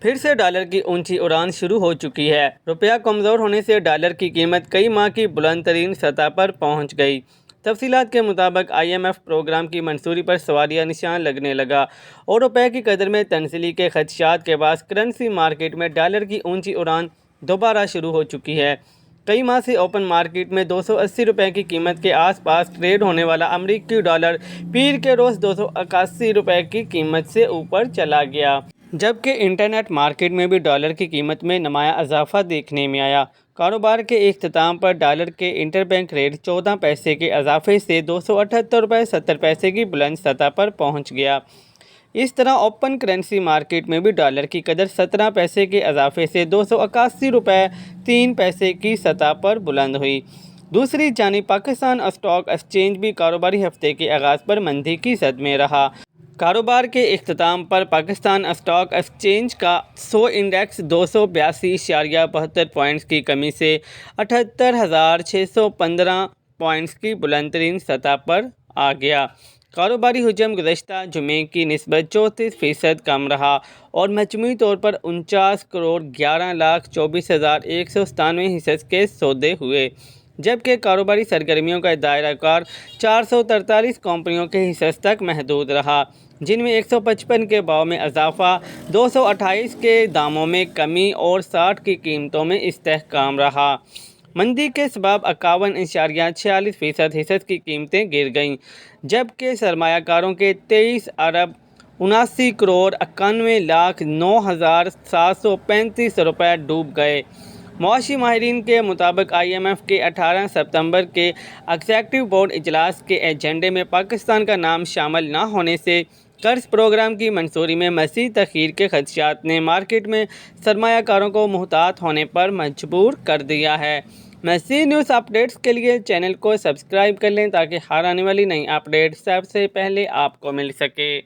پھر سے ڈالر کی اونچی اڑان شروع ہو چکی ہے۔ روپیہ کمزور ہونے سے ڈالر کی قیمت کئی ماہ کی بلند ترین سطح پر پہنچ گئی۔ تفصیلات کے مطابق IMF پروگرام کی منظوری پر سوالیہ نشان لگنے لگا اور روپے کی قدر میں تنزلی کے خدشات کے باعث کرنسی مارکیٹ میں ڈالر کی اونچی اڑان دوبارہ شروع ہو چکی ہے۔ کئی ماہ سے اوپن مارکیٹ میں 280 روپے کی قیمت کے آس پاس ٹریڈ ہونے والا امریکی ڈالر پیر کے روز 281 روپے کی قیمت سے اوپر چلا گیا۔ جبکہ انٹرنیٹ مارکیٹ میں بھی ڈالر کی قیمت میں نمایاں اضافہ دیکھنے میں آیا۔ کاروبار کے اختتام پر ڈالر کے انٹر بینک ریٹ 14 پیسے کے اضافے سے 278 روپے 70 پیسے کی بلند سطح پر پہنچ گیا۔ اس طرح اوپن کرنسی مارکیٹ میں بھی ڈالر کی قدر 17 پیسے کے اضافے سے 281 روپے 3 پیسے کی سطح پر بلند ہوئی۔ دوسری جانب پاکستان اسٹاک ایکسچینج بھی کاروباری ہفتے کے آغاز پر مندی کی زد میں رہا۔ کاروبار کے اختتام پر پاکستان اسٹاک ایکسچینج کا 100 انڈیکس 282.72 پوائنٹس کی کمی سے 78,615 پوائنٹس کی بلند ترین سطح پر آ گیا۔ کاروباری حجم گزشتہ جمعے کی نسبت 34% کم رہا اور مجموعی طور پر 49,11,24,197 حصص کے سودے ہوئے، جبکہ کاروباری سرگرمیوں کا دائرہ کار 443 کمپنیوں کے حصص تک محدود رہا، جن میں 155 کے بھاؤ میں اضافہ، 228 کے داموں میں کمی اور 60 کی قیمتوں میں استحکام رہا۔ مندی کے سبب 51.46% حصص کی قیمتیں گر گئیں، جبکہ سرمایہ کاروں کے 23,79,09,735 روپے ڈوب گئے۔ معاشی ماہرین کے مطابق IMF کے 18 ستمبر کے ایگزیکٹو بورڈ اجلاس کے ایجنڈے میں پاکستان کا نام شامل نہ ہونے سے قرض پروگرام کی منظوری میں مزید تاخیر کے خدشات نے مارکیٹ میں سرمایہ کاروں کو محتاط ہونے پر مجبور کر دیا ہے۔ مزید نیوز اپڈیٹس کے لیے چینل کو سبسکرائب کر لیں تاکہ ہر آنے والی نئی اپڈیٹ سب سے پہلے آپ کو مل سکے۔